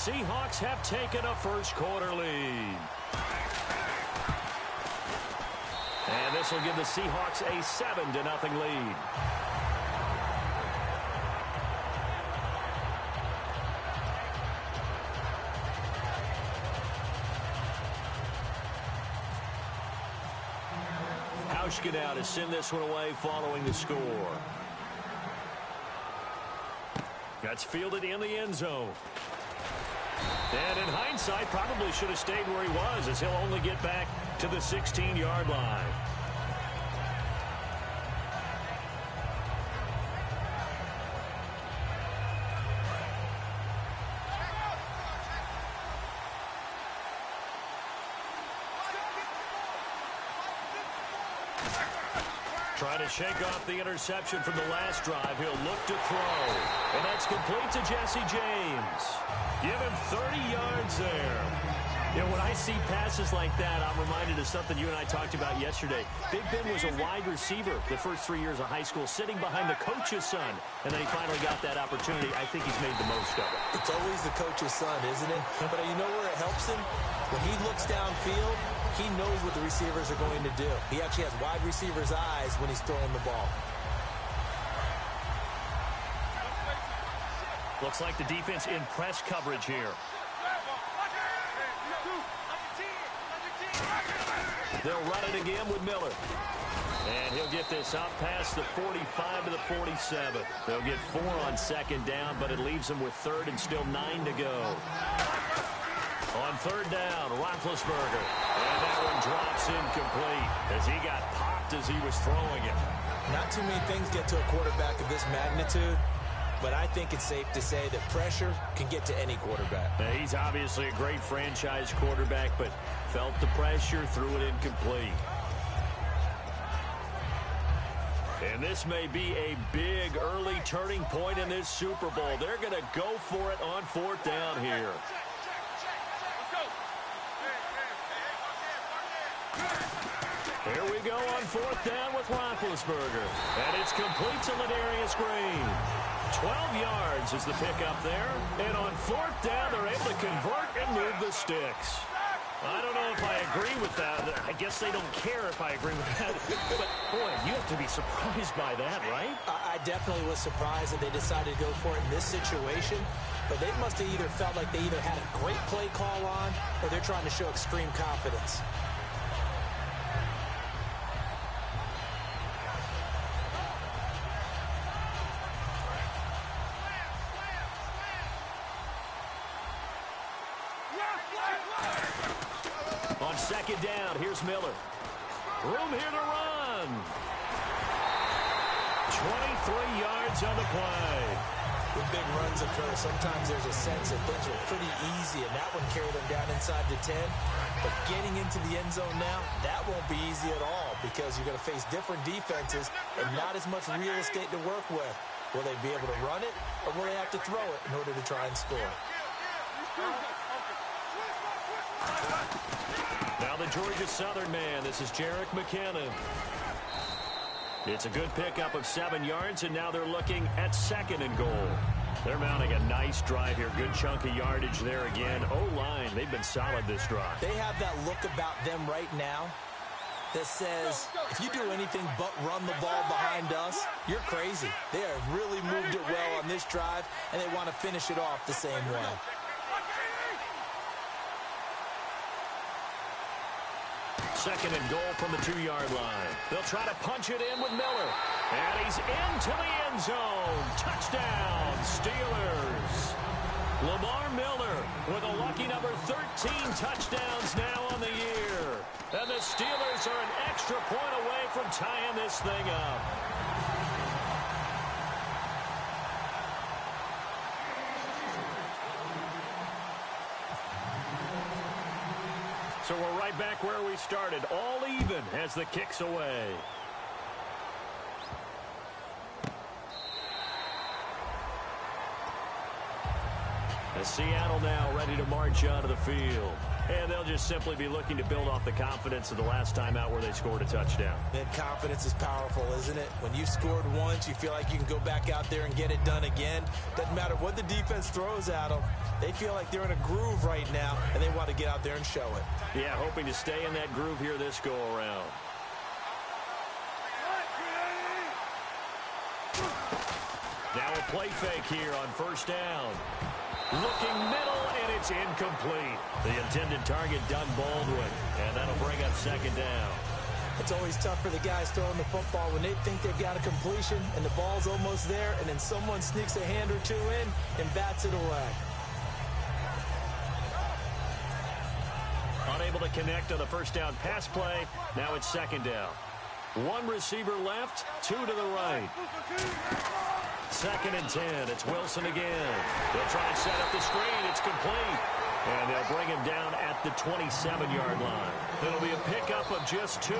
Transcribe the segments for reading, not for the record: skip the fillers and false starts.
Seahawks have taken a first-quarter lead. And this will give the Seahawks a 7-0 lead. Hauschka now to send this one away following the score. That's fielded in the end zone. And in hindsight, probably should have stayed where he was, as he'll only get back to the 16-yard line. Trying to shake off the interception from the last drive. He'll look to throw. And that's complete to Jesse James. Give him 30 yards there. You know, when I see passes like that, I'm reminded of something you and I talked about yesterday. Big Ben was a wide receiver the first 3 years of high school, sitting behind the coach's son. And then he finally got that opportunity. I think he's made the most of it. It's always the coach's son, isn't it? But you know where it helps him? When he looks downfield, he knows what the receivers are going to do. He actually has wide receivers' eyes when he's throwing the ball. Looks like the defense in press coverage here. They'll run it again with Miller. And he'll get this out past the 45 to the 47. They'll get 4 on second down, but it leaves them with third and still 9 to go. On third down, Roethlisberger. And that one drops incomplete as he got popped as he was throwing it. Not too many things get to a quarterback of this magnitude, but I think it's safe to say that pressure can get to any quarterback. Now, he's obviously a great franchise quarterback, but felt the pressure, threw it incomplete. And this may be a big early turning point in this Super Bowl. They're going to go for it on fourth down here. Here we go on fourth down with Roethlisberger. And it's complete to Ladarius Green. 12 yards is the pickup there. And on fourth down, they're able to convert and move the sticks. I don't know if I agree with that. I guess they don't care if I agree with that. But, boy, you have to be surprised by that, right? I definitely was surprised that they decided to go for it in this situation. But they must have either felt like they either had a great play call on or they're trying to show extreme confidence. On second down, here's Miller. Room here to run. 23 yards on the play. When big runs occur, sometimes there's a sense that things were pretty easy, and that one carried them down inside the 10. But getting into the end zone now, that won't be easy at all because you're going to face different defenses and not as much real estate to work with. Will they be able to run it, or will they have to throw it in order to try and score? Now the Georgia Southern man. This is Jerick McKinnon. It's a good pickup of 7 yards, and now they're looking at second and goal. They're mounting a nice drive here. Good chunk of yardage there again. O-line, they've been solid this drive. They have that look about them right now that says, if you do anything but run the ball behind us, you're crazy. They have really moved it well on this drive, and they want to finish it off the same way. Second and goal from the 2-yard line. They'll try to punch it in with Miller. And he's into the end zone. Touchdown, Steelers. Lamar Miller with a lucky number 13 touchdowns now on the year. And the Steelers are an extra point away from tying this thing up. So we're right back where we started, all even as the kick's away. Seattle now ready to march out of the field. And they'll just simply be looking to build off the confidence of the last time out where they scored a touchdown. And confidence is powerful, isn't it? When you've scored once, you feel like you can go back out there and get it done again. Doesn't matter what the defense throws at them. They feel like they're in a groove right now, and they want to get out there and show it. Yeah, hoping to stay in that groove here this go-around. Now a play fake here on first down. Looking middle, and it's incomplete. The intended target, Doug Baldwin, and that'll bring up second down. It's always tough for the guys throwing the football when they think they've got a completion and the ball's almost there, and then someone sneaks a hand or two in and bats it away. Unable to connect on the first down pass play. Now it's second down. One receiver left, two to the right. Second and 10. It's Wilson again. They'll try and set up the screen. It's complete. And they'll bring him down at the 27-yard line. It'll be a pickup of just 2,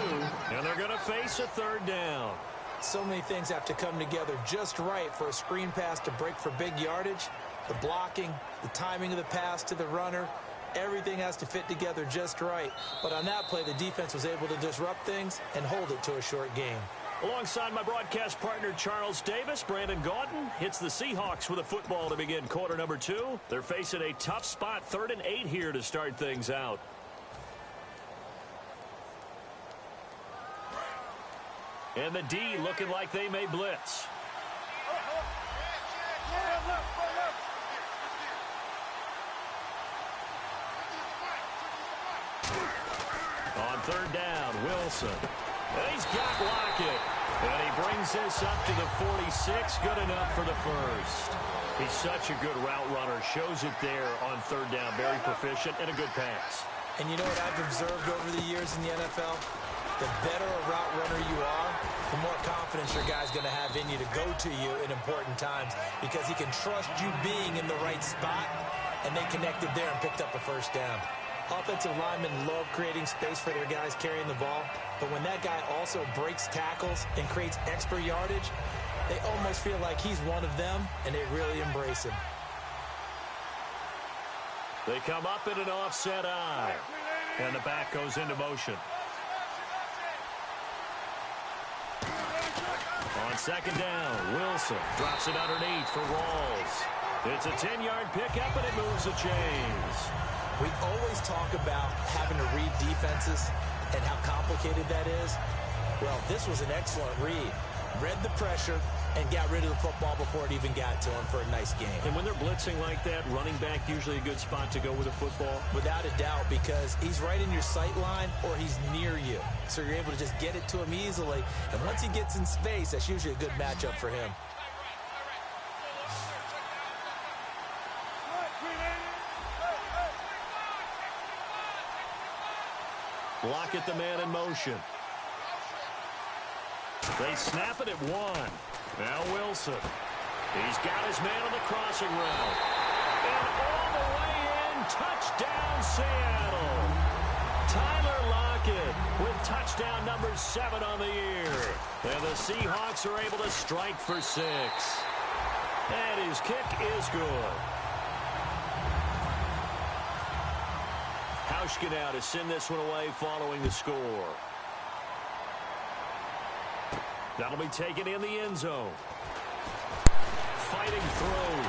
and they're going to face a third down. So many things have to come together just right for a screen pass to break for big yardage. The blocking, the timing of the pass to the runner, everything has to fit together just right. But on that play, the defense was able to disrupt things and hold it to a short game. Alongside my broadcast partner, Charles Davis, Brandon Gaudin hits the Seahawks with a football to begin quarter number 2. They're facing a tough spot, 3rd and 8 here to start things out. And the D looking like they may blitz. On third down, Wilson. And he's got Lockett. And he brings this up to the 46. Good enough for the first. He's such a good route runner. Shows it there on third down. Very proficient and a good pass. And you know what I've observed over the years in the NFL? The better a route runner you are, the more confidence your guy's going to have in you to go to you in important times because he can trust you being in the right spot, and they connected there and picked up a first down. Offensive linemen love creating space for their guys carrying the ball, but when that guy also breaks tackles and creates extra yardage, they almost feel like he's one of them, and they really embrace him. They come up in an offset eye, and the back goes into motion. On second down, Wilson drops it underneath for Rawls. It's a 10-yard pickup, and it moves the chains. We always talk about having to read defenses and how complicated that is. Well, this was an excellent read. Read the pressure and got rid of the football before it even got to him for a nice game. And when they're blitzing like that, running back usually a good spot to go with a football? Without a doubt, because he's right in your sight line or he's near you. So you're able to just get it to him easily. And once he gets in space, that's usually a good matchup for him. Lockett, the man in motion. They snap it at 1. Now Wilson. He's got his man on the crossing route. And all the way in, touchdown Seattle. Tyler Lockett with touchdown number 7 on the year. And the Seahawks are able to strike for 6. And his kick is good. Hauschka now to send this one away following the score. That'll be taken in the end zone. Fighting through.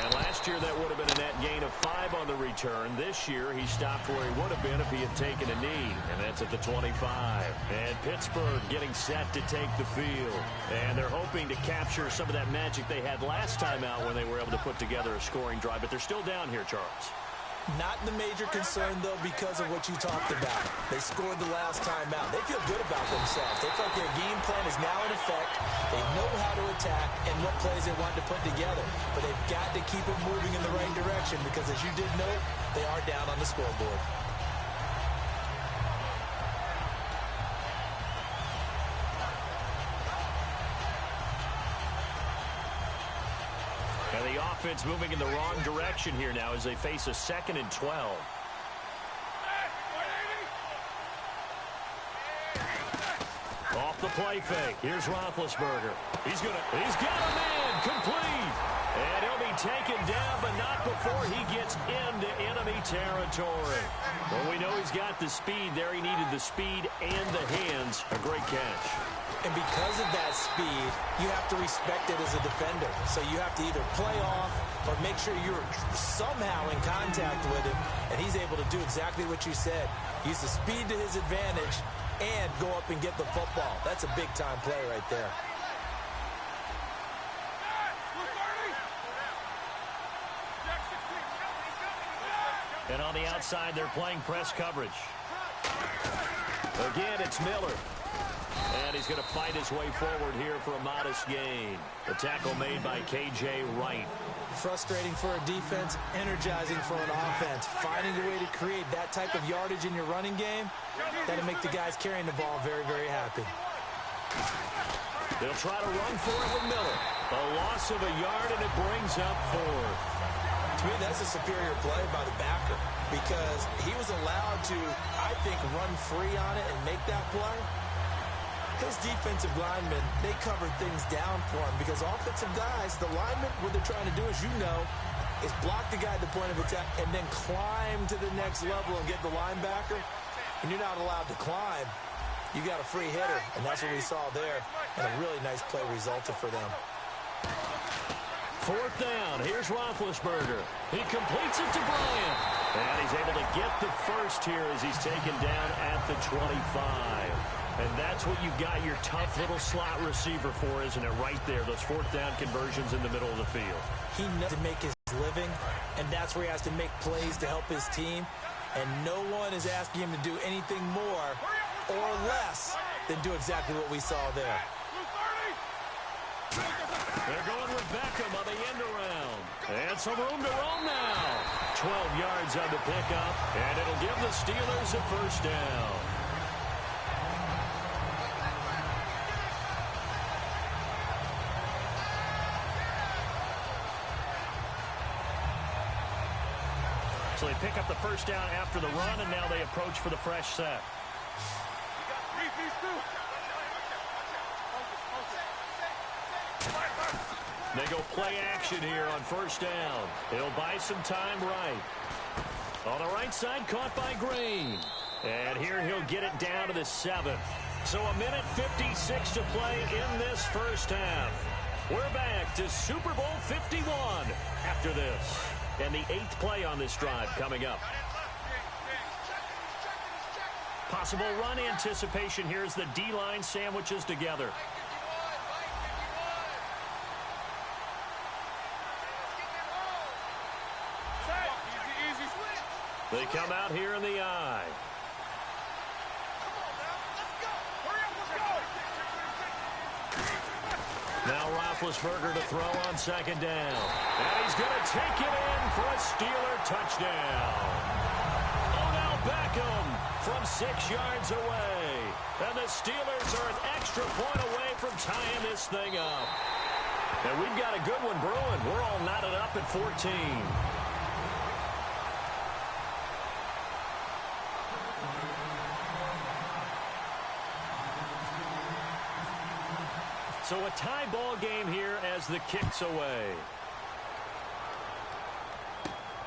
And last year that would have been a net gain of 5 on the return. This year he stopped where he would have been if he had taken a knee. And that's at the 25. And Pittsburgh getting set to take the field. And they're hoping to capture some of that magic they had last time out when they were able to put together a scoring drive. But they're still down here, Charles. Not the major concern, though, because of what you talked about. They scored the last time out. They feel good about themselves. They feel like their game plan is now in effect. They know how to attack and what plays they want to put together. But they've got to keep it moving in the right direction because, as you did note, they are down on the scoreboard. And the offense moving in the wrong direction here now as they face a 2nd and 12. Off the play fake. Here's Roethlisberger. He's got a man complete. And he'll be taken down, but not before he gets into enemy territory. Well, we know he's got the speed there. He needed the speed and the hands. A great catch. And because of that speed, you have to respect it as a defender. So you have to either play off or make sure you're somehow in contact with him, and he's able to do exactly what you said. Use the speed to his advantage and go up and get the football. That's a big-time play right there. And on the outside, they're playing press coverage. Again, it's Miller. And he's going to fight his way forward here for a modest gain. The tackle made by K.J. Wright. Frustrating for a defense, energizing for an offense. Finding a way to create that type of yardage in your running game, that'll make the guys carrying the ball very, very happy. They'll try to run for it with Miller. A loss of a yard, and it brings up fourth. To me, that's a superior play by the backer because he was allowed to, I think, run free on it and make that play. His defensive linemen, they covered things down for him because offensive guys, the linemen, what they're trying to do, as you know, is block the guy at the point of attack and then climb to the next level and get the linebacker. And you're not allowed to climb. You got a free hitter, and that's what we saw there. And a really nice play resulted for them. Fourth down. Here's Roethlisberger. He completes it to Bryant. And he's able to get the first here as he's taken down at the 25. And that's what you got your tough little slot receiver for, isn't it? Right there, those fourth down conversions in the middle of the field. He knows to make his living, and that's where he has to make plays to help his team. And no one is asking him to do anything more or less than do exactly what we saw there. They're going with Beckham on the end around. And some room to roam now. 12 yards on the pickup, and it'll give the Steelers a first down. So they pick up the first down after the run, and now they approach for the fresh set. They go play action here on first down. He'll buy some time right. On the right side, caught by Green. And here he'll get it down to the 7. So a minute 56 to play in this first half. We're back to Super Bowl 51 after this. And the 8th play on this drive coming up. Possible run anticipation here as the D-line sandwiches together. They come out here in the eye. Now Roethlisberger to throw on second down. And he's going to take it in for a Steeler touchdown. Odell Beckham from 6 yards away. And the Steelers are an extra point away from tying this thing up. And we've got a good one brewing. We're all knotted up at 14. So a tie ball game here as the kick's away.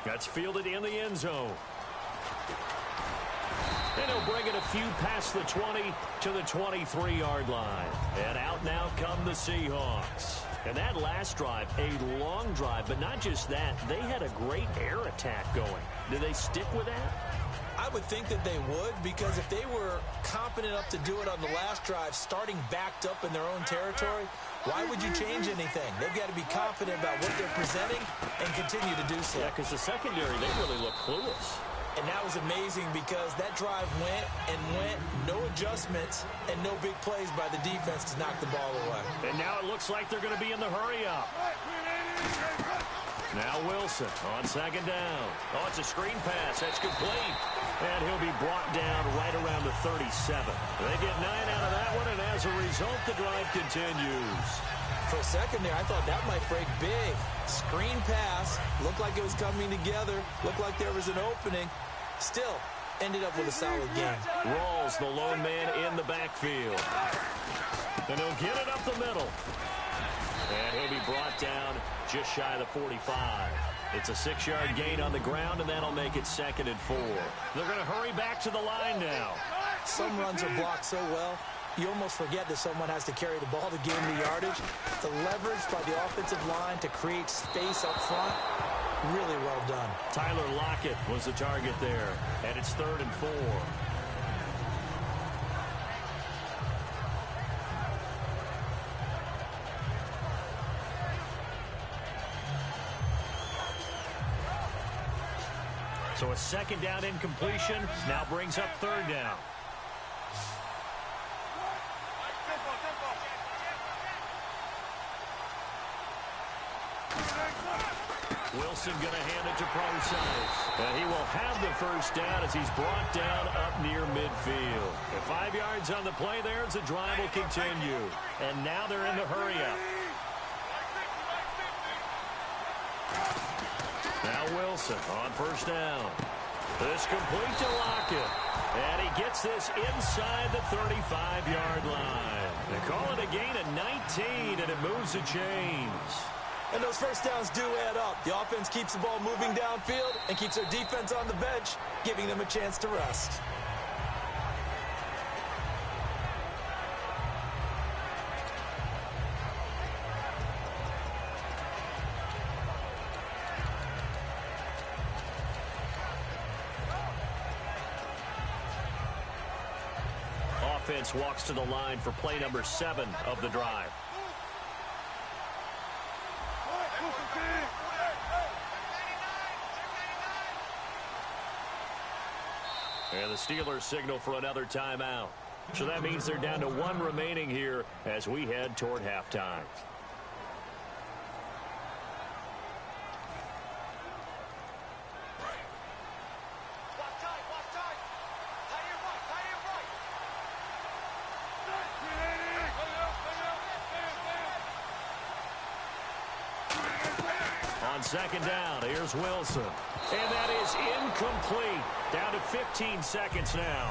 That's fielded in the end zone. And he'll bring it a few past the 20 to the 23-yard line. And out now come the Seahawks. And that last drive, a long drive, but not just that. They had a great air attack going. Do they stick with that? I would think that they would, because if they were competent enough to do it on the last drive, starting backed up in their own territory, why would you change anything? They've got to be confident about what they're presenting and continue to do so. Yeah, because the secondary, they really look clueless. And that was amazing because that drive went and went, no adjustments, and no big plays by the defense to knock the ball away. And now it looks like they're going to be in the hurry-up. Now Wilson on second down. Oh, it's a screen pass. That's complete. And he'll be brought down right around the 37. They get 9 out of that one, and as a result, the drive continues. For a second there, I thought that might break big. Screen pass. Looked like it was coming together. Looked like there was an opening. Still, ended up with a solid game. Rawls, the lone man in the backfield. And he'll get it up the middle. And he'll be brought down just shy of the 45. It's a 6-yard gain on the ground, and that'll make it 2nd and 4. They're going to hurry back to the line now. Some runs are blocked so well, you almost forget that someone has to carry the ball to gain the yardage. The leverage by the offensive line to create space up front, really well done. Tyler Lockett was the target there, and it's 3rd and 4. So a 2nd down incompletion now brings up 3rd down. Wilson going to hand it to Procise. And he will have the 1st down as he's brought down up near midfield. And 5 yards on the play there as the drive will continue. And now they're in the hurry-up. Now Wilson on 1st down. This complete to Lockett. And he gets this inside the 35-yard line. They call it a gain of 19, and it moves the chains. And those 1st downs do add up. The offense keeps the ball moving downfield and keeps their defense on the bench, giving them a chance to rest. Offense walks to the line for play number 7 of the drive. And the Steelers signal for another timeout. So that means they're down to 1 remaining here as we head toward halftime. On 2nd down, here's Wilson. And that is incomplete. Down to 15 seconds now.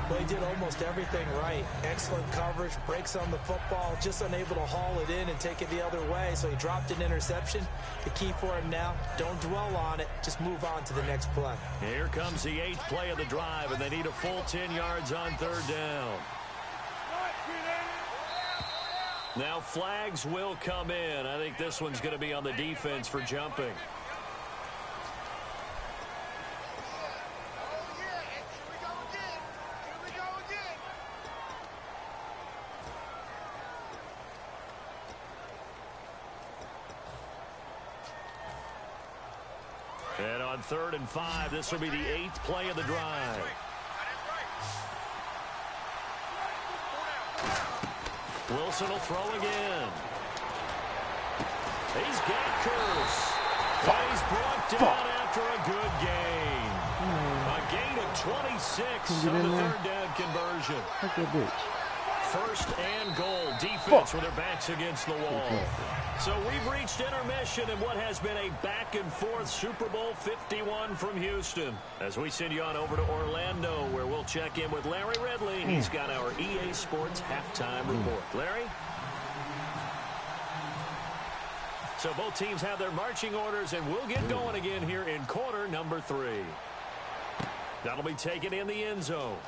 Well, he did almost everything right. Excellent coverage, breaks on the football, just unable to haul it in and take it the other way, so he dropped an interception. The key for him now, don't dwell on it, just move on to the next play. Here comes the 8th play of the drive, and they need a full 10 yards on 3rd down. Now flags will come in. I think this one's going to be on the defense for jumping. And on 3rd and 5, this will be the 8th play of the drive. Wilson will throw again. He's got Curse. And he's brought down after a good gain. A gain of 26 on the 3rd down conversion. Look at this. 1st and goal. Defense with their backs against the wall. So we've reached intermission in what has been a back-and-forth Super Bowl 51 from Houston. As we send you on over to Orlando, where we'll check in with Larry Ridley. He's got our EA Sports halftime report. Larry? So both teams have their marching orders, and we'll get going again here in quarter number 3. That'll be taken in the end zone.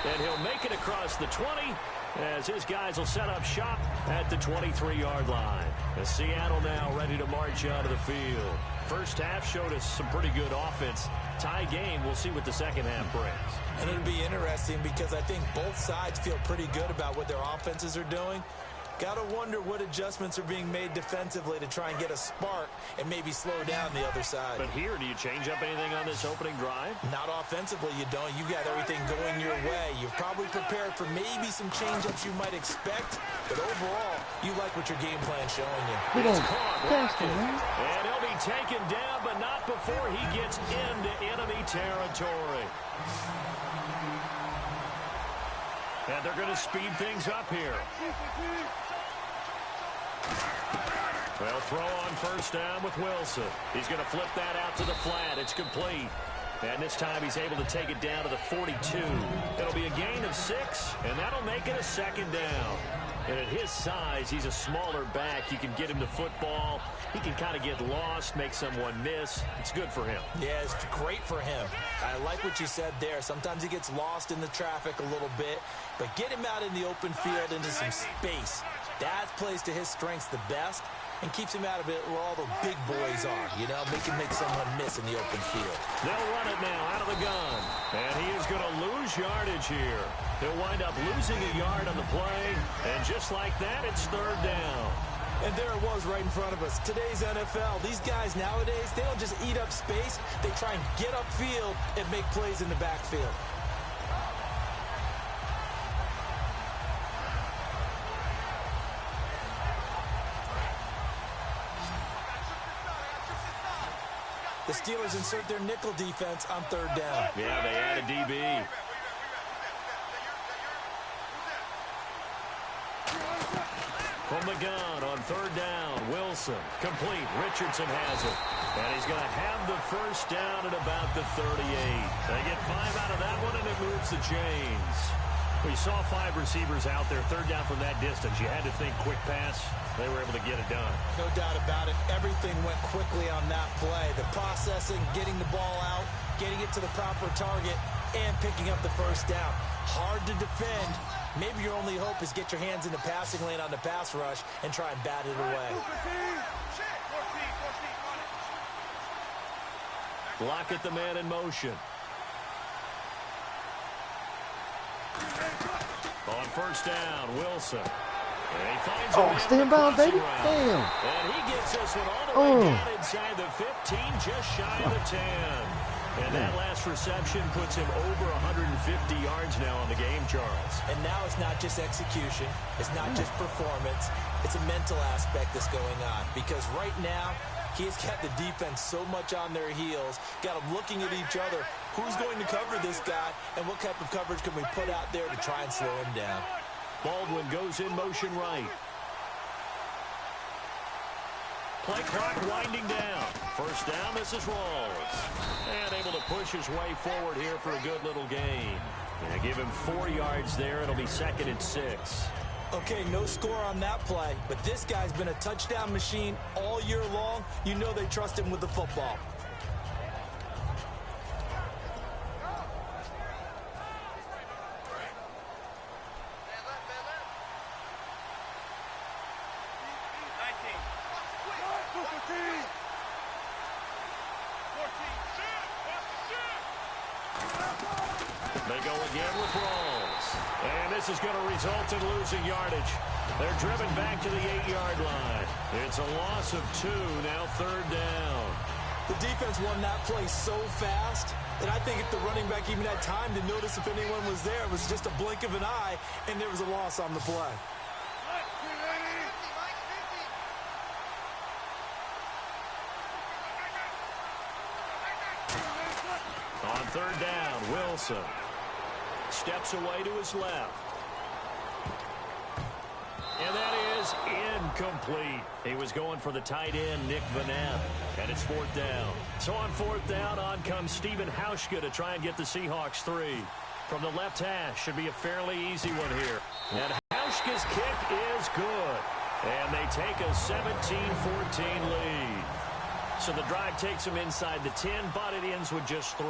And he'll make it across the 20 as his guys will set up shop at the 23-yard line. As Seattle now ready to march out of the field. First half showed us some pretty good offense. Tie game, we'll see what the second half brings. And it'll be interesting because I think both sides feel pretty good about what their offenses are doing. Got to wonder what adjustments are being made defensively to try and get a spark and maybe slow down the other side. But here, do you change up anything on this opening drive? Not offensively, you don't. You got everything going your way. You've probably prepared for maybe some change-ups you might expect, but overall, you like what your game plan's showing you. It's caught, and he'll be taken down, but not before he gets into enemy territory. And they're going to speed things up here. They'll throw on first down with Wilson. He's going to flip that out to the flat. It's complete. And this time he's able to take it down to the 42. It'll be a gain of 6, and that'll make it a 2nd down. And at his size, he's a smaller back. You can get him the football. He can kind of get lost, make someone miss. It's good for him. Yeah, it's great for him. I like what you said there. Sometimes he gets lost in the traffic a little bit, but get him out in the open field into some space. That plays to his strengths the best and keeps him out of it where all the big boys are, you know, make someone miss in the open field. They'll run it now out of the gun, and he is going to lose yardage here. He'll wind up losing a yard on the play, and just like that, it's third down. And there it was right in front of us. Today's NFL, these guys nowadays, they don't just eat up space. They try and get upfield and make plays in the backfield. The Steelers insert their nickel defense on third down. Yeah, they add a DB. From the gun on third down, Wilson. Complete. Richardson has it. And he's going to have the first down at about the 38. They get 5 out of that one, and it moves the chains. We saw 5 receivers out there. Third down from that distance. You had to think quick pass. They were able to get it done. No doubt about it. Everything went quickly on that play. The processing, getting the ball out, getting it to the proper target, and picking up the first down. Hard to defend. Maybe your only hope is get your hands in the passing lane on the pass rush and try and bat it away. Block at the man in motion. On first down, Wilson. And he finds stand by, baby. Damn. And he gets this one all the way down inside the 15, just shy of the 10. And that last reception puts him over 150 yards now on the game, Charles. And now it's not just execution. It's not just performance. It's a mental aspect that's going on. Because right now, he's got the defense so much on their heels, got them looking at each other. Who's going to cover this guy, and what type of coverage can we put out there to try and slow him down? Baldwin goes in motion right. Play clock winding down. First down, this is Rawls. And able to push his way forward here for a good little gain. And give him 4 yards there. It'll be 2nd and 6. Okay, no score on that play, but this guy's been a touchdown machine all year long. You know they trust him with the football. They go again with Rawls. And this is going to result in losing yardage. They're driven back to the 8-yard line. It's a loss of 2, now third down. The defense won that play so fast that I think if the running back even had time to notice if anyone was there, it was just a blink of an eye, and there was a loss on the play. On third down, Wilson steps away to his left. And that is incomplete. He was going for the tight end, Nick Vanette. And it's 4th down. So on 4th down, on comes Stephen Hauschka to try and get the Seahawks 3. From the left hash, should be a fairly easy one here. And Hauschka's kick is good. And they take a 17-14 lead. So the drive takes them inside the 10, but it ends with just 3.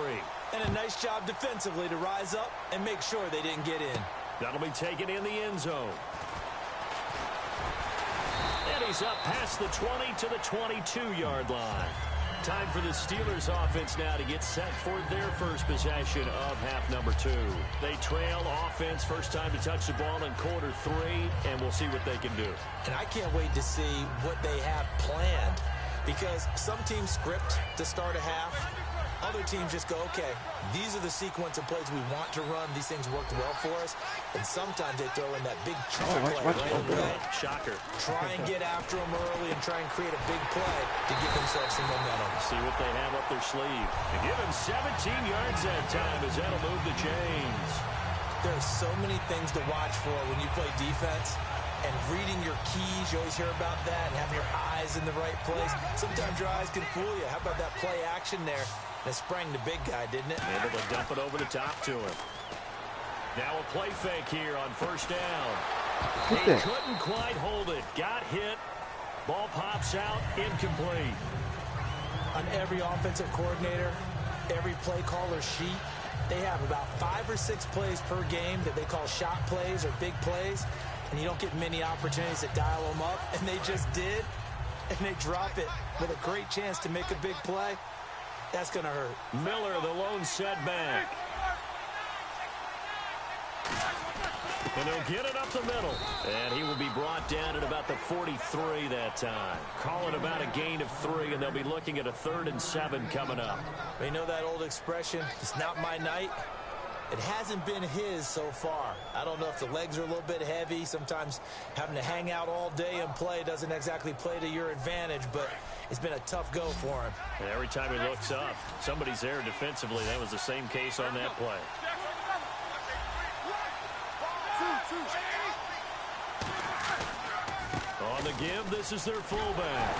And a nice job defensively to rise up and make sure they didn't get in. That'll be taken in the end zone. And he's up past the 20 to the 22-yard line. Time for the Steelers offense now to get set for their first possession of half number 2. They trail offense, first time to touch the ball in quarter 3, and we'll see what they can do. And I can't wait to see what they have planned, because some teams script to start a half. Other teams just go, okay, these are the sequence of plays we want to run. These things worked well for us. And sometimes they throw in that big chunk play right away. Shocker. Try and get after them early and try and create a big play to give themselves some momentum. See what they have up their sleeve. And give him 17 yards that time as that'll move the chains. There are so many things to watch for when you play defense. And reading your keys, you always hear about that, and having your eyes in the right place. Sometimes your eyes can fool you. How about that play action there? And it sprang the big guy, didn't it? Able to dump it over the top to him. Now a play fake here on first down. He couldn't quite hold it. Got hit. Ball pops out. Incomplete. On every offensive coordinator, every play caller sheet, they have about 5 or 6 plays per game that they call shot plays or big plays, and you don't get many opportunities to dial them up, and they just did, and they drop it with a great chance to make a big play. That's going to hurt. Miller, the lone setback. And he'll get it up the middle. And he will be brought down at about the 43 that time. Call it about a gain of 3, and they'll be looking at a 3rd and 7 coming up. They know that old expression, it's not my night. It hasn't been his so far. I don't know if the legs are a little bit heavy. Sometimes having to hang out all day and play doesn't exactly play to your advantage, but it's been a tough go for him. And every time he looks up, somebody's there defensively. That was the same case on that play. On the give, this is their fullback.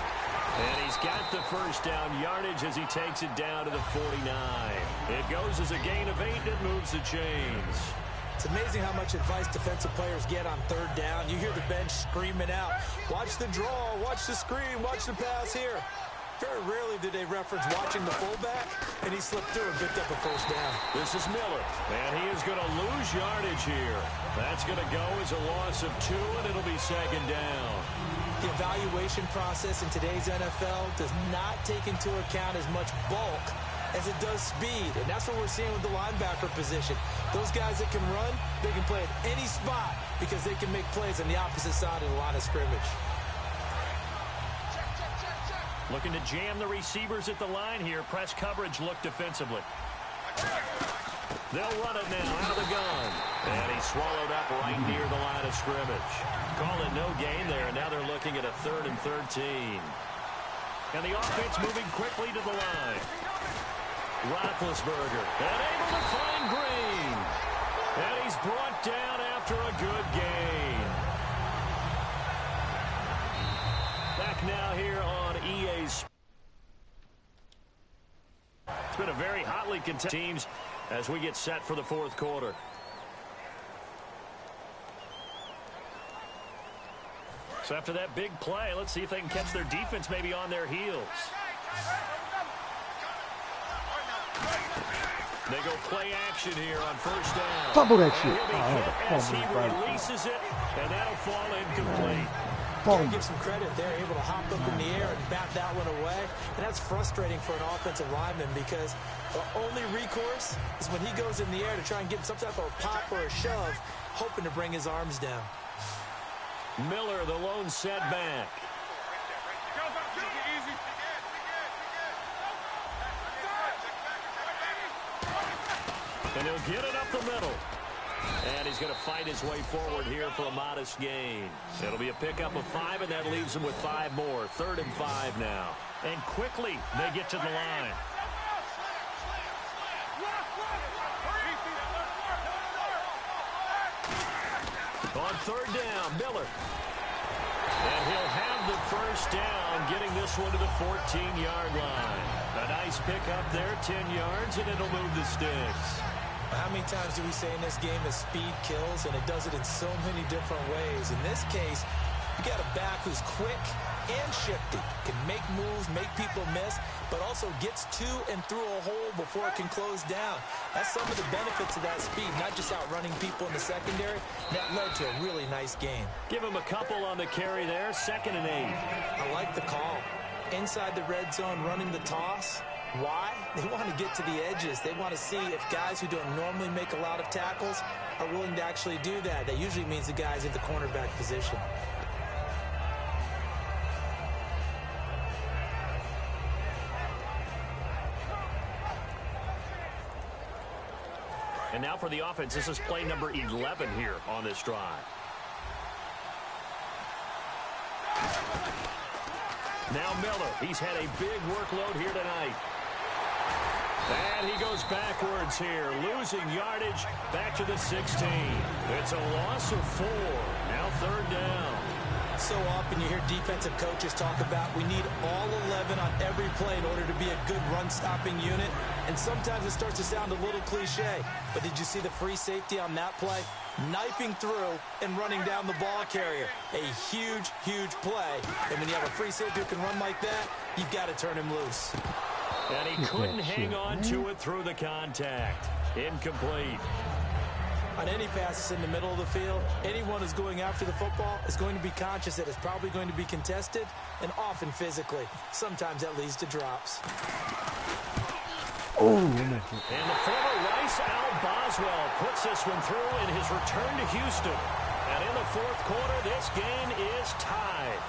And he's got the first down yardage as he takes it down to the 49. It goes as a gain of 8, and it moves the chains. It's amazing how much advice defensive players get on 3rd down. You hear the bench screaming out, watch the draw, watch the screen, watch the pass here. Very rarely do they reference watching the fullback, and he slipped through and picked up a first down. This is Miller, and he is going to lose yardage here. That's going to go as a loss of 2, and it'll be 2nd down. The evaluation process in today's NFL does not take into account as much bulk as it does speed, and that's what we're seeing with the linebacker position. Those guys that can run, they can play at any spot because they can make plays on the opposite side of the line of scrimmage. Looking to jam the receivers at the line here. Press coverage look defensively. They'll run it now out of the gun. And he's swallowed up right near the line of scrimmage. Call it no gain there, and now they're looking at a 3rd and 13. And the offense moving quickly to the line. Roethlisberger, and able to find Green. And he's brought down after a good gain. Back now here on EA's. It's been a very hotly contested teams as we get set for the 4th quarter. So after that big play, let's see if they can catch their defense maybe on their heels. They go play action here on 1st down. Fumble that shit. As he releases it, and that'll fall incomplete. Gotta give some credit there, able to hop up in the air and bat that one away. And that's frustrating for an offensive lineman because the only recourse is when he goes in the air to try and get some type of a pop or a shove, hoping to bring his arms down. Miller, the lone setback. And he'll get it up the middle. And he's going to fight his way forward here for a modest gain. It'll be a pickup of 5, and that leaves him with 5 more. 3rd and 5 now. And quickly, they get to the line. On 3rd down, Miller. And he'll have the first down, getting this one to the 14-yard line. A nice pickup there, 10 yards, and it'll move the sticks. How many times do we say in this game that speed kills, and it does it in so many different ways? In this case, you got a back who's quick and shifty, can make moves, make people miss, but also gets to and through a hole before it can close down. That's some of the benefits of that speed, not just outrunning people in the secondary. That led to a really nice game. Give him a couple on the carry there, 2nd and 8. I like the call. Inside the red zone, running the toss. Why? They want to get to the edges. They want to see if guys who don't normally make a lot of tackles are willing to actually do that. That usually means the guys in the cornerback position. And now for the offense, this is play number 11 here on this drive. Now Miller, he's had a big workload here tonight. And he goes backwards here, losing yardage back to the 16. It's a loss of 4. Now 3rd down. So often you hear defensive coaches talk about we need all 11 on every play in order to be a good run-stopping unit. And sometimes it starts to sound a little cliche. But did you see the free safety on that play? Knifing through and running down the ball carrier. A huge, huge play. And when you have a free safety who can run like that, you've got to turn him loose. And he couldn't hang on to it through the contact. Incomplete. On any passes in the middle of the field, anyone who's going after the football is going to be conscious that it's probably going to be contested and often physically. Sometimes that leads to drops. Oh, and the former Rice Al Boswell puts this one through in his return to Houston. And in the fourth quarter, this game is tied.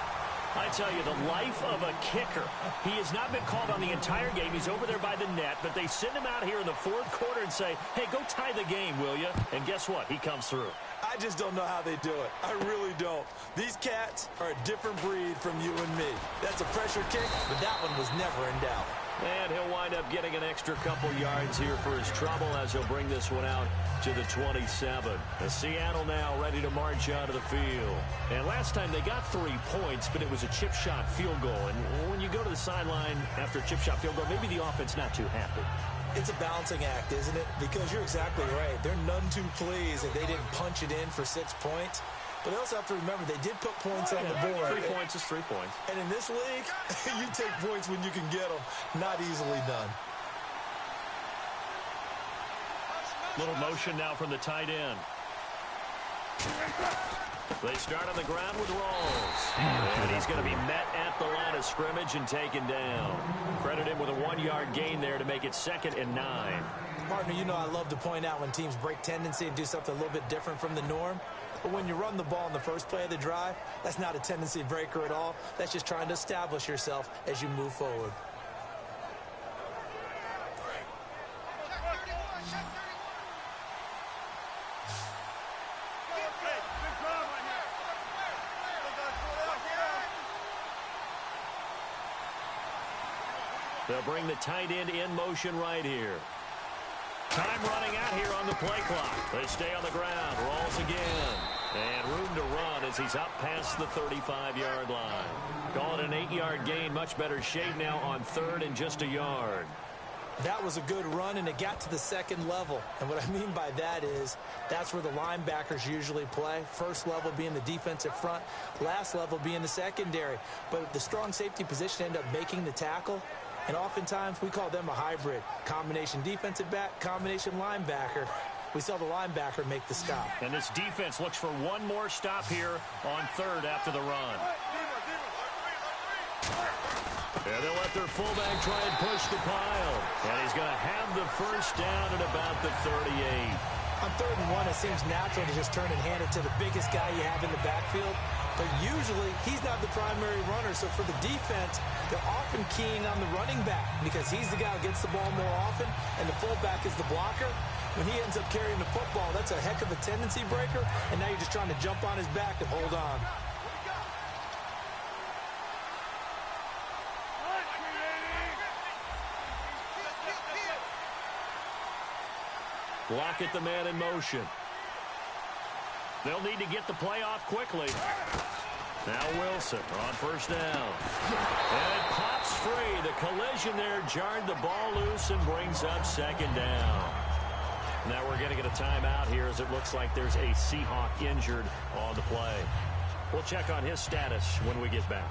I tell you, the life of a kicker. He has not been called on the entire game. He's over there by the net, but they send him out here in the fourth quarter and say, hey, go tie the game, will you? And guess what? He comes through. I just don't know how they do it. I really don't. These cats are a different breed from you and me. That's a pressure kick, but that one was never in doubt. And he'll wind up getting an extra couple yards here for his trouble as he'll bring this one out to the 27. Seattle now ready to march out of the field. And last time they got 3 points, but it was a chip shot field goal. And when you go to the sideline after a chip shot field goal, maybe the offense not too happy. It's a balancing act, isn't it? Because you're exactly right. They're none too pleased that they didn't punch it in for 6 points. But they also have to remember they did put points on the board. 3 points is 3 points. And in this league, you take points when you can get them. Not easily done. Little motion now from the tight end. They start on the ground with Rawls. And he's going to be met at the line of scrimmage and taken down. Credit him with a 1-yard gain there to make it 2nd and 9. Partner, you know I love to point out when teams break tendency and do something a little bit different from the norm. But when you run the ball in the first play of the drive, that's not a tendency breaker at all. That's just trying to establish yourself as you move forward. They'll bring the tight end in motion right here. Time running out here on the play clock. They stay on the ground. Rolls again. And room to run as he's up past the 35-yard line. Call it an 8-yard gain. Much better shape now on 3rd and just a yard. That was a good run, and it got to the 2nd level. And what I mean by that is that's where the linebackers usually play. First level being the defensive front, last level being the secondary. But the strong safety position ended up making the tackle. And oftentimes we call them a hybrid. Combination defensive back, combination linebacker. We saw the linebacker make the stop. And this defense looks for one more stop here on 3rd after the run. And they'll let their fullback try and push the pile. And he's going to have the first down at about the 38. On 3rd and 1, it seems natural to just turn and hand it to the biggest guy you have in the backfield. But usually, he's not the primary runner. So for the defense, they're often keying on the running back because he's the guy who gets the ball more often, and the fullback is the blocker. When he ends up carrying the football, that's a heck of a tendency breaker, and now you're just trying to jump on his back and hold on. Lockett the man in motion. They'll need to get the play off quickly. Now Wilson on first down. And it pops free. The collision there jarred the ball loose and brings up 2nd down. Now we're going to get a timeout here as it looks like there's a Seahawk injured on the play. We'll check on his status when we get back.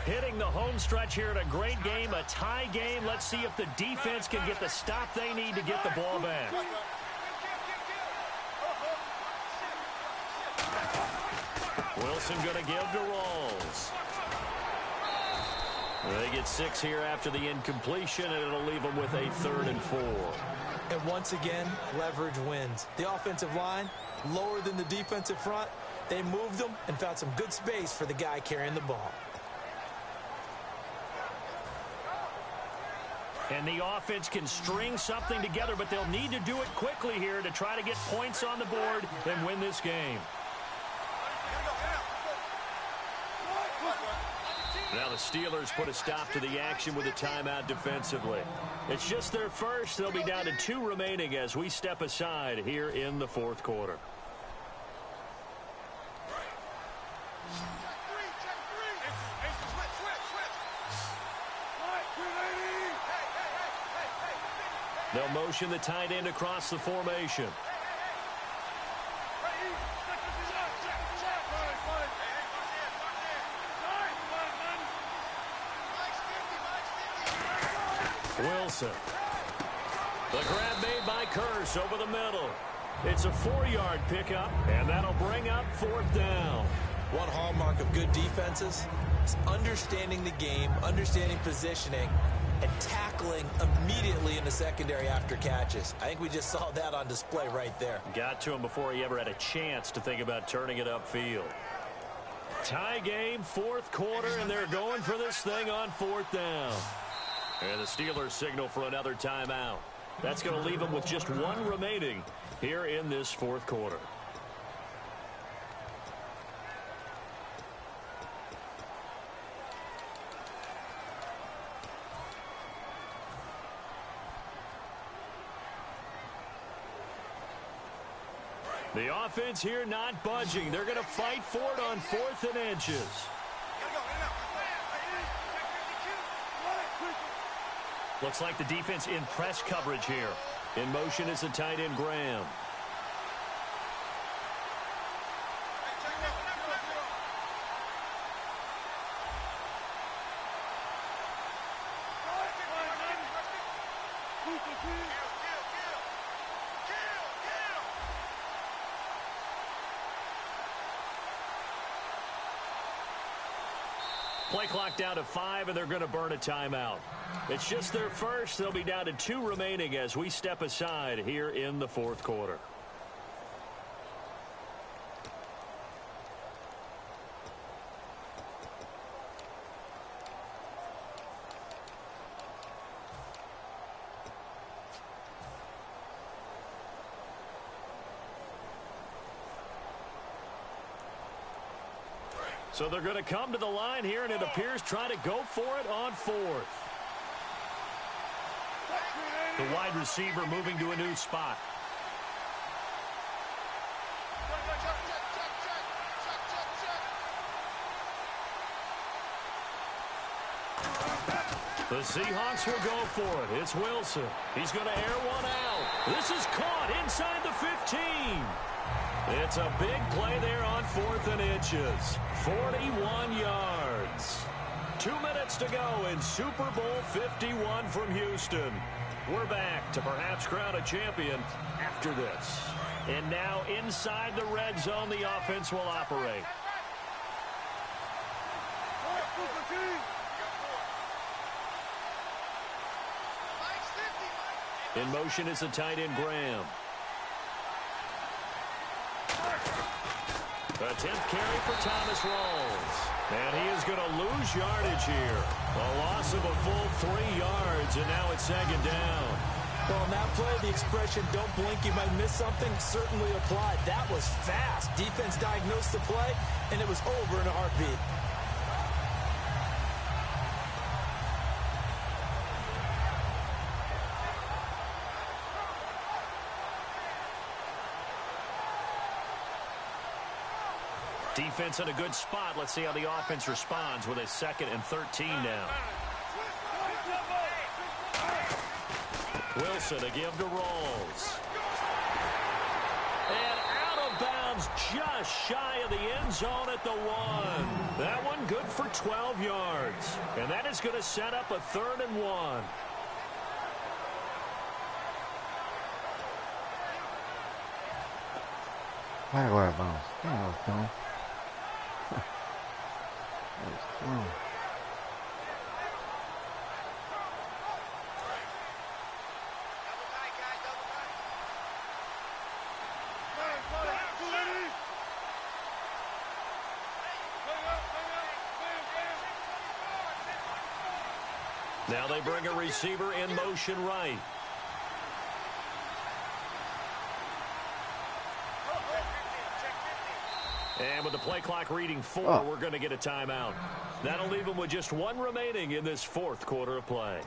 Hitting the home stretch here in a great game, a tie game. Let's see if the defense can get the stop they need to get the ball back. Wilson going to give to Rawls. They get 6 here after the incompletion, and it'll leave them with a 3rd and 4. And once again, leverage wins. The offensive line, lower than the defensive front. They moved them and found some good space for the guy carrying the ball. And the offense can string something together, but they'll need to do it quickly here to try to get points on the board and win this game. Now the Steelers put a stop to the action with a timeout defensively. It's just their first. They'll be down to 2 remaining as we step aside here in the fourth quarter. They'll motion the tight end across the formation. Wilson. The grab made by Kearse over the middle. It's a 4-yard pickup, and that'll bring up 4th down. One hallmark of good defenses is understanding the game, understanding positioning, and tackling immediately in the secondary after catches. I think we just saw that on display right there. Got to him before he ever had a chance to think about turning it upfield. Tie game, 4th quarter, and they're going for this thing on 4th down. And the Steelers signal for another timeout. That's going to leave them with just 1 remaining here in this 4th quarter. The offense here not budging. They're going to fight for it on 4th and inches. Looks like the defense in press coverage here. In motion is the tight end Graham. Play clock down to 5, and they're going to burn a timeout. It's just their first. They'll be down to 2 remaining as we step aside here in the 4th quarter. So they're going to come to the line here, and it appears trying to go for it on 4th. The wide receiver moving to a new spot. The Seahawks will go for it. It's Wilson. He's going to air one out. This is caught inside the 15. It's a big play there on 4th and inches. 41 yards. 2 minutes to go in Super Bowl 51 from Houston. We're back to perhaps crown a champion after this. And now inside the red zone, the offense will operate. In motion is the tight end Graham. A 10th carry for Thomas Rawls. And he is going to lose yardage here. A loss of a full 3 yards, and now it's 2nd down. Well, on that play, the expression, don't blink, you might miss something, certainly applied. That was fast. Defense diagnosed the play, and it was over in a heartbeat. Defense in a good spot. Let's see how the offense responds with a 2nd and 13 now. Wilson, a give to Rawls. And out of bounds just shy of the end zone at the 1. That one good for 12 yards. And that is going to set up a 3rd and 1. Agora vamos. Então. Now they bring a receiver in motion right. And with the play clock reading 4, we're going to get a timeout. That'll leave them with just 1 remaining in this 4th quarter of play.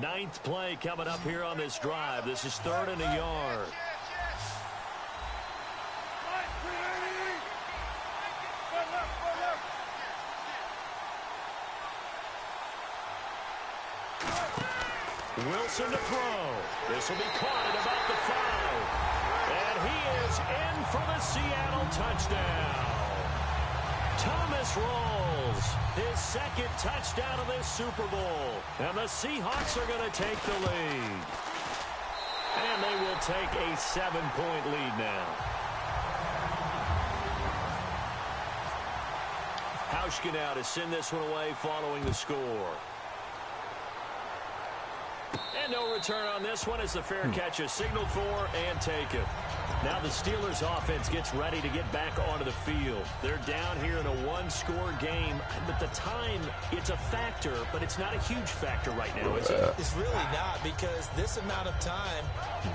Ninth play coming up here on this drive. This is 3rd and a yard. Wilson to throw. This will be caught at about the 5. And he is in for the Seattle touchdown. Thomas rolls his 2nd touchdown of this Super Bowl. And the Seahawks are going to take the lead. And they will take a 7-point lead now. Hauschka now to send this one away following the score. And no return on this one as the fair catch is signaled for and taken. Now the Steelers offense gets ready to get back onto the field. They're down here in a 1-score game. But the time, it's a factor, but it's not a huge factor right now, is it? It's really not, because this amount of time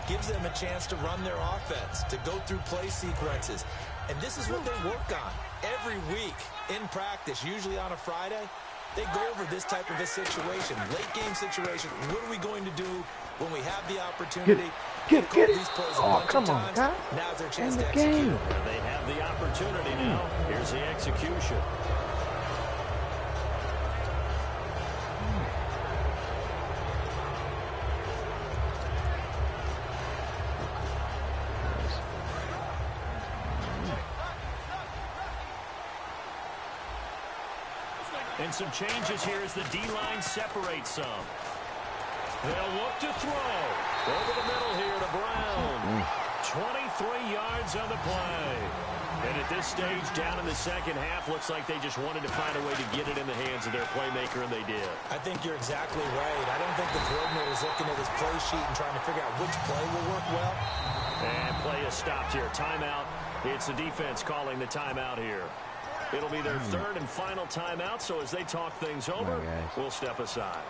gives them a chance to run their offense, to go through play sequences. And this is what they work on every week in practice, usually on a Friday. They go over this type of a situation, late-game situation. What are we going to do when we have the opportunity? Get it. These plays Come on, guys. Now's their chance to game. execute. They have the opportunity now. Here's the execution. And some changes here as the D-line separates some. They'll look to throw. Over the middle here to Brown. 23 yards on the play. And at this stage, down in the second half, looks like they just wanted to find a way to get it in the hands of their playmaker, and they did. I think you're exactly right. I don't think the coordinator is looking at his play sheet and trying to figure out which play will work well. And play is stopped here. Timeout. It's the defense calling the timeout here. It'll be their 3rd and final timeout, so as they talk things over, we'll step aside.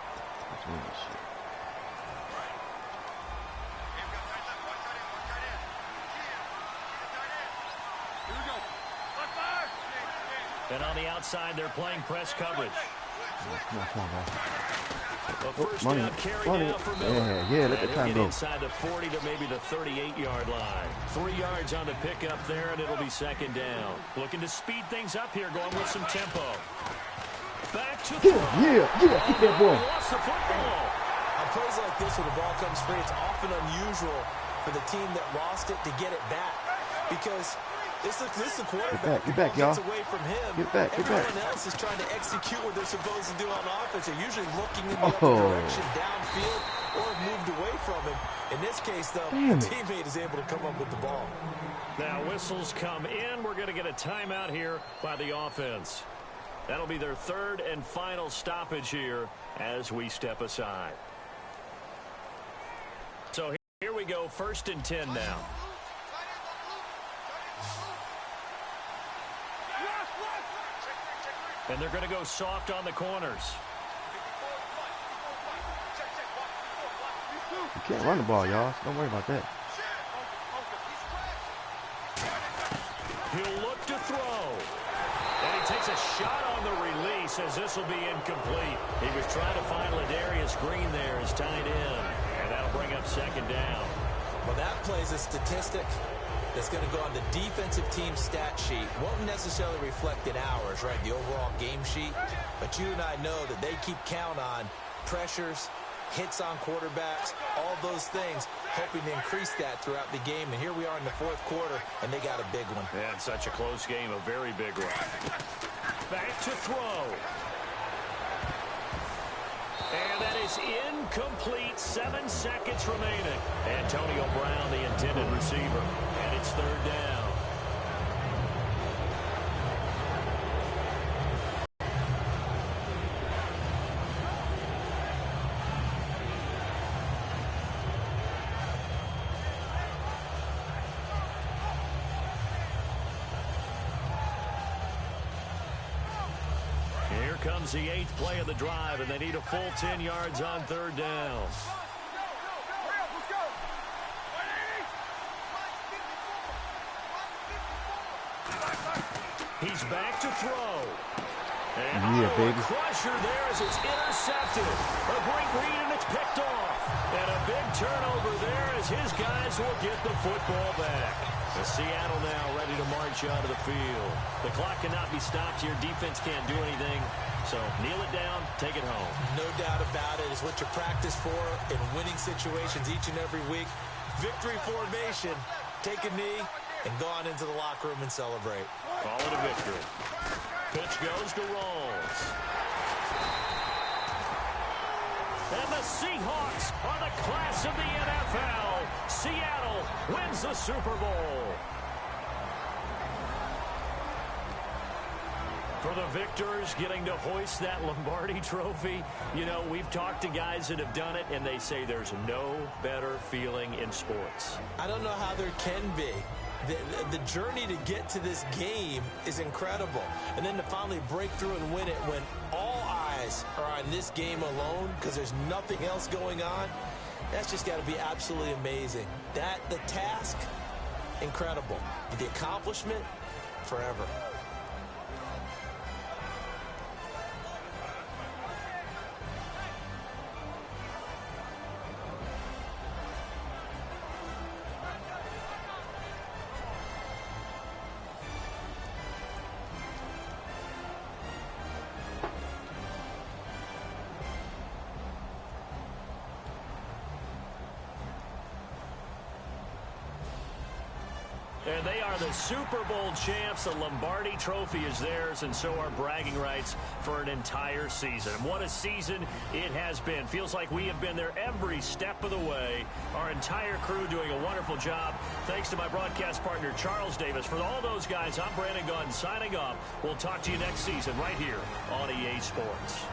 And on the outside, they're playing press coverage. A first down carry now for Miller. Yeah, let the time get go. Inside the 40 to maybe the 38-yard line. 3 yards on the pickup there, and it'll be 2nd down. Looking to speed things up here, going with some tempo. Back to throw. Yeah, keep that ball. Lost the football. On plays like this where the ball comes free, it's often unusual for the team that lost it to get it back, because this is the quarterback. Get back, y'all. Gets away from him. Get back. Everyone else is trying to execute what they're supposed to do on offense. They're usually looking in the other direction, downfield, or have moved away from him. In this case, though, the teammate is able to come up with the ball. Now whistles come in. We're going to get a timeout here by the offense. That'll be their 3rd and final stoppage here as we step aside. So here we go, 1st and 10 now. And they're going to go soft on the corners. You can't run the ball, y'all. Don't worry about that. He'll look to throw. And he takes a shot on the release as this will be incomplete. He was trying to find Ladarius Green there as tied in. And that'll bring up 2nd down. Well, that plays a statistic that's going to go on the defensive team stat sheet. Won't necessarily reflect in ours, right, the overall game sheet. But you and I know that they keep count on pressures, hits on quarterbacks, all those things, hoping to increase that throughout the game. And here we are in the 4th quarter, and they got a big one. And such a close game, a very big one. Back to throw. And that is incomplete. 7 seconds remaining. Antonio Brown, the intended receiver. And it's 3rd down. comes the 8th play of the drive, and they need a full 10 yards on 3rd down. He's back to throw. And baby. a crusher there as it's intercepted. A great read, and it's picked off. And a big turnover there as his guys will get the football back. The Seattle now ready to march onto the field. The clock cannot be stopped here. Defense can't do anything. So kneel it down, take it home. No doubt about it. It's what you practice for in winning situations each and every week. Victory formation. Take a knee and go on into the locker room and celebrate. Call it a victory. Pitch goes to Rawls. And the Seahawks are the class of the NFL. Seattle wins the Super Bowl. For the victors getting to hoist that Lombardi trophy, you know, we've talked to guys that have done it, and they say there's no better feeling in sports. I don't know how there can be. The journey to get to this game is incredible. And then to finally break through and win it when all eyes are on this game alone because there's nothing else going on, that's just got to be absolutely amazing. The task, incredible. The accomplishment, forever. And they are the Super Bowl champs. The Lombardi trophy is theirs, and so are bragging rights for an entire season. What a season it has been. Feels like we have been there every step of the way. Our entire crew doing a wonderful job. Thanks to my broadcast partner, Charles Davis. For all those guys, I'm Brandon Gaudin signing off. We'll talk to you next season right here on EA Sports.